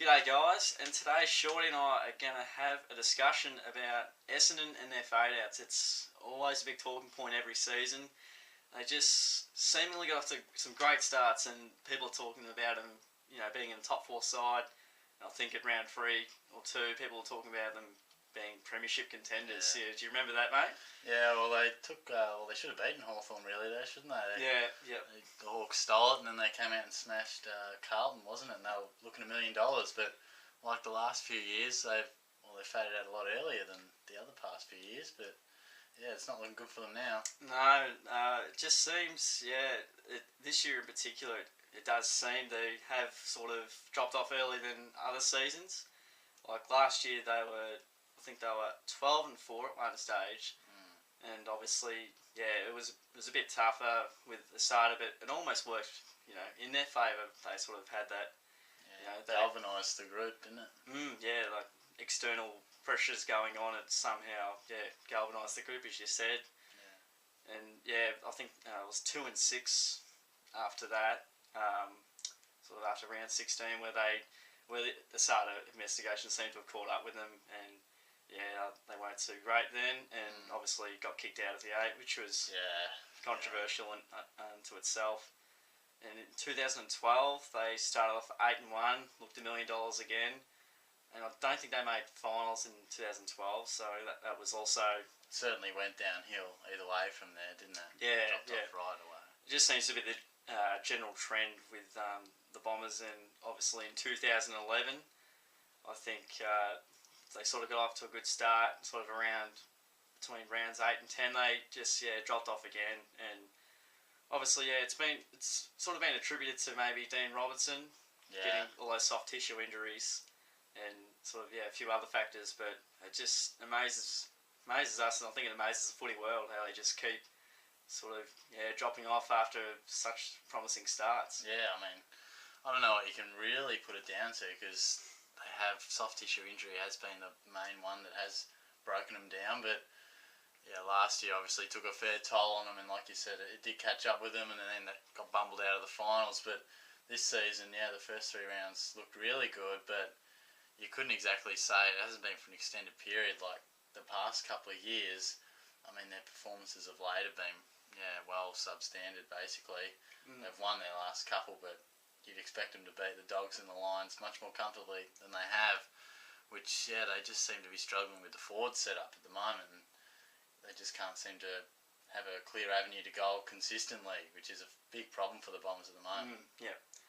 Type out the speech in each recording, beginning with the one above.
G'day guys, and today Shorty and I are going to have a discussion about Essendon and their fade-outs. It's always a big talking point every season. They just seemingly got off to some great starts, and people are talking about them, being in the top four side. I think at round 3 or 2, people are talking about them being premiership contenders. Yeah. Do you remember that, mate? Yeah, well, they should have beaten Hawthorn really there, shouldn't they? Yeah. The Hawks stole it, and then they came out and smashed Carlton, wasn't it? And they were looking $1 million, but like the last few years, they faded out a lot earlier than the other past few years, but yeah, it's not looking good for them now. No, it just seems, this year in particular, it does seem they have sort of dropped off earlier than other seasons. Like last year, I think they were 12 and 4 at one stage, and obviously, it was a bit tougher with the start of it. It almost worked, in their favour. They sort of had that, they galvanised the group, didn't it? Like external pressures going on. It somehow, galvanised the group, as you said. Yeah. And I think it was 2 and 6 after that, sort of after round 16, where the start of investigation seemed to have caught up with them, and they weren't too great then, and obviously got kicked out of the 8, which was controversial unto itself. And in 2012, they started off 8 and 1, looked $1 million again, and I don't think they made finals in 2012. So that was also Certainly went downhill either way from there, didn't it? Dropped off right away. It just seems to be the general trend with the Bombers, and obviously in 2011, I think. They sort of got off to a good start, sort of between rounds 8 and 10, they just dropped off again, and obviously it's sort of been attributed to maybe Dean Robertson getting all those soft tissue injuries, and sort of a few other factors, but it just amazes us, and I think it amazes the footy world how they just keep sort of dropping off after such promising starts. Yeah, I mean, I don't know what you can really put it down to, because they have soft tissue injury has been the main one that has broken them down, but last year obviously took a fair toll on them, and like you said, it did catch up with them, and then they got bumbled out of the finals. But this season, the first 3 rounds looked really good, but you couldn't exactly say it hasn't been for an extended period like the past couple of years. I mean, their performances of late have been well substandard basically. They've won their last couple, but you'd expect them to beat the Dogs and the Lions much more comfortably than they have, which, they just seem to be struggling with the forward setup at the moment, and they just can't seem to have a clear avenue to goal consistently, which is a big problem for the Bombers at the moment.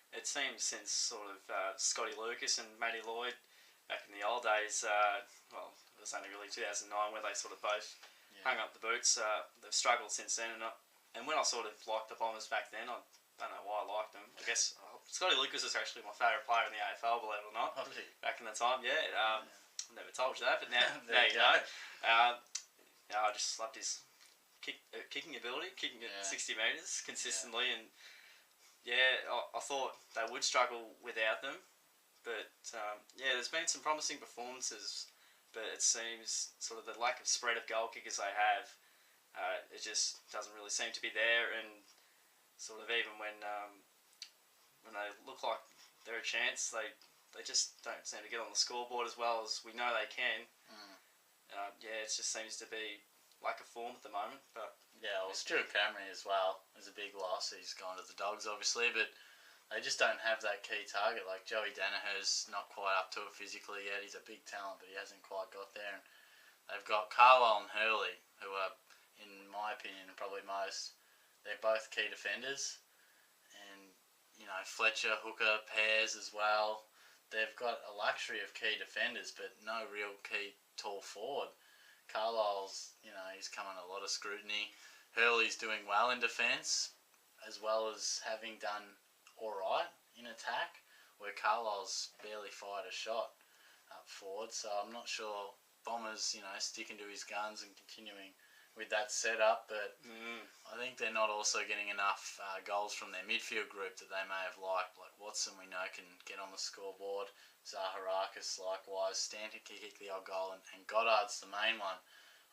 It seems since sort of Scotty Lucas and Matty Lloyd back in the old days, it was only really 2009 where they sort of both hung up the boots. They've struggled since then, and when I sort of liked the Bombers back then, I don't know why I liked them. I guess Scotty Lucas is actually my favourite player in the AFL, believe it or not. Oh, really? Back in the time, I never told you that, but now you know. I just loved his kicking ability, kicking at 60 metres consistently, and I thought they would struggle without them. But there's been some promising performances, but it seems sort of the lack of spread of goal kickers they have, it just doesn't really seem to be there, and sort of even when they look like they're a chance, they just don't seem to get on the scoreboard as well as we know they can. It just seems to be lack of form at the moment. But Stuart Camry as well is a big loss. He's gone to the Dogs obviously, but they just don't have that key target. Like Joey Danaher's not quite up to it physically yet. He's a big talent, but he hasn't quite got there. And they've got Carlisle and Hurley, who are, in my opinion, probably they're both key defenders, and Fletcher, Hooker, Pears as well. They've got a luxury of key defenders, but no real key tall forward. Carlisle's, he's come under a lot of scrutiny. Hurley's doing well in defence, as well as having done all right in attack, where Carlisle's barely fired a shot up forward. So I'm not sure Bombers, sticking to his guns and continuing with that setup, but I think they're not also getting enough goals from their midfield group that they may have liked. Like Watson, we know, can get on the scoreboard. Zaharakis likewise. Stanton can kick the odd goal, and Goddard's the main one.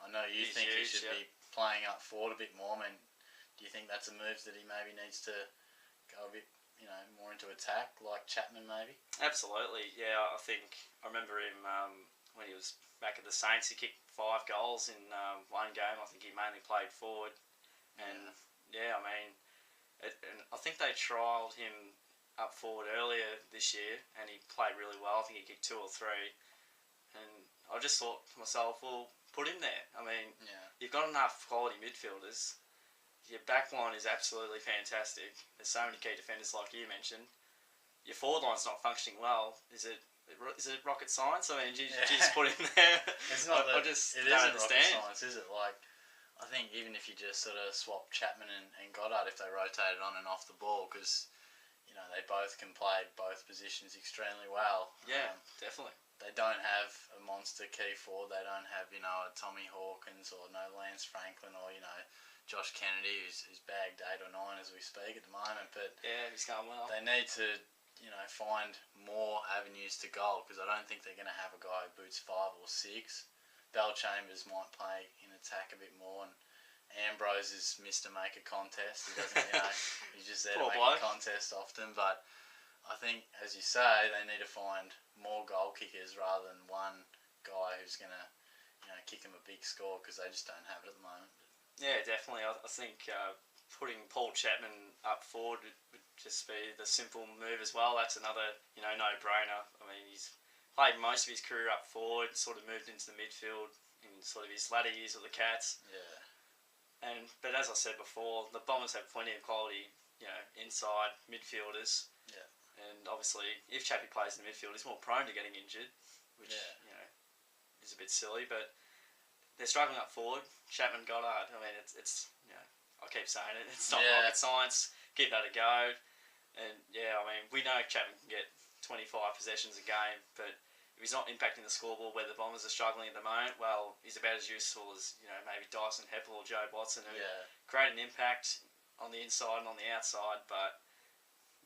I know you think he should be playing up forward a bit more. I mean, do you think that's a move that he maybe needs to go a bit more into attack, like Chapman maybe? Absolutely, yeah. I remember him when he was back at the Saints. He kicked 5 goals in one game. I think he mainly played forward, and I mean, and I think they trialled him up forward earlier this year, and he played really well. I think he kicked 2 or 3, and I just thought to myself, well, put him there. I mean, you've got enough quality midfielders. Your back line is absolutely fantastic. There's so many key defenders, like you mentioned. Your forward line's not functioning well. Is it rocket science? I mean, do you just put him there? It's not. I just it don't isn't understand. Rocket science, is it? Like, I think even if you just sort of swap Chapman and Goddard, if they rotated on and off the ball, because they both can play both positions extremely well. Yeah, definitely. They don't have a monster key forward. They don't have a Tommy Hawkins or no Lance Franklin or Josh Kennedy, who's bagged 8 or 9 as we speak at the moment. But yeah, he's going well. They need to, find more avenues to goal, because I don't think they're going to have a guy who boots 5 or 6. Bell Chambers might play in attack a bit more, and Ambrose is Mr. Make a Contest. He doesn't, he's just there to make a contest often. But I think, as you say, they need to find more goal kickers rather than one guy who's going to, kick them a big score, because they just don't have it at the moment. Yeah, definitely. I think putting Paul Chapman up forward would just be the simple move as well. That's another, no-brainer. I mean, he's played most of his career up forward, sort of moved into the midfield in sort of his latter years with the Cats. Yeah. But as I said before, the Bombers have plenty of quality, inside midfielders. Yeah. And obviously, if Chappie plays in the midfield, he's more prone to getting injured, which, is a bit silly. But they're struggling up forward. Chapman, Goddard. I mean, it's I keep saying it. It's not rocket science. Give that a go. And I mean, we know Chapman can get 25 possessions a game, but if he's not impacting the scoreboard where the Bombers are struggling at the moment, well, he's about as useful as maybe Dyson Heppel or Joe Watson, who create an impact on the inside and on the outside. But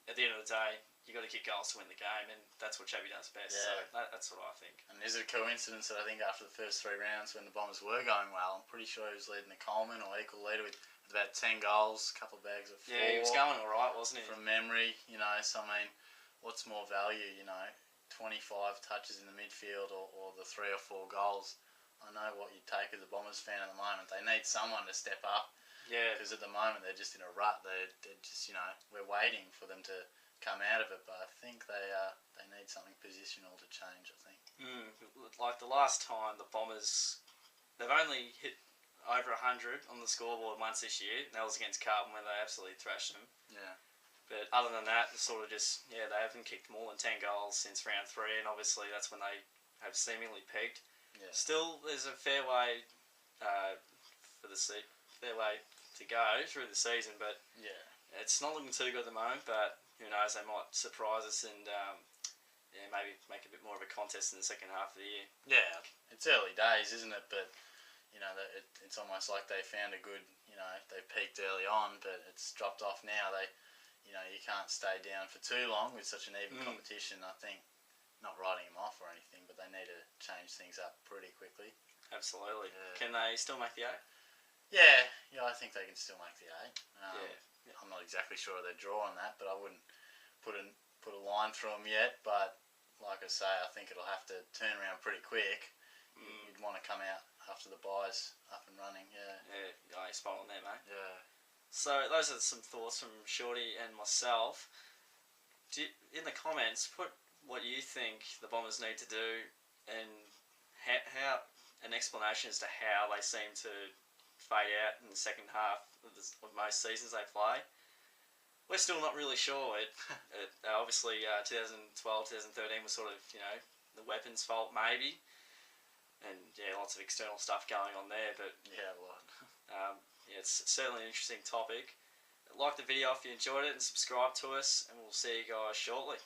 at the end of the day, you got to kick goals to win the game, and that's what Chappie does best. So that's what I think. And is it a coincidence that I think after the first 3 rounds, when the Bombers were going well, I'm pretty sure he was leading the Coleman or equal leader with about 10 goals, a couple of bags of 4. Yeah, he was going all right, wasn't he? From memory, so I mean, what's more value, 25 touches in the midfield or the 3 or 4 goals? I know what you take as a Bombers fan at the moment. They need someone to step up. Yeah. Because at the moment they're just in a rut. They're just, we're waiting for them to come out of it. But I think they need something positional to change, I think. Like the last time the Bombers, they've only hit over 100 on the scoreboard once this year. And that was against Carlton, where they absolutely thrashed them. Yeah. But other than that, it's sort of just, they haven't kicked more than 10 goals since round 3, and obviously that's when they have seemingly peaked. Yeah. Still, there's a fair way fair way to go through the season, but it's not looking too good at the moment. But who knows, they might surprise us and maybe make a bit more of a contest in the second half of the year. Yeah, it's early days, isn't it? But it's almost like they found a good, they peaked early on, but it's dropped off now. You can't stay down for too long with such an even competition. I think, not writing them off or anything, but they need to change things up pretty quickly. Absolutely. Can they still make the 8? Yeah, I think they can still make the 8. I'm not exactly sure of their draw on that, but I wouldn't put a line through them yet. But like I say, I think it'll have to turn around pretty quick. You'd want to come out after the bye's up and running. Yeah, you're spot on there, mate. Yeah. So those are some thoughts from Shorty and myself. In the comments, put what you think the Bombers need to do, and how an explanation as to how they seem to fade out in the second half of most seasons they play. We're still not really sure. Obviously, 2012, 2013 was sort of, the weapons fault maybe. And, lots of external stuff going on there. But a lot. it's certainly an interesting topic. Like the video if you enjoyed it, and subscribe to us, and we'll see you guys shortly.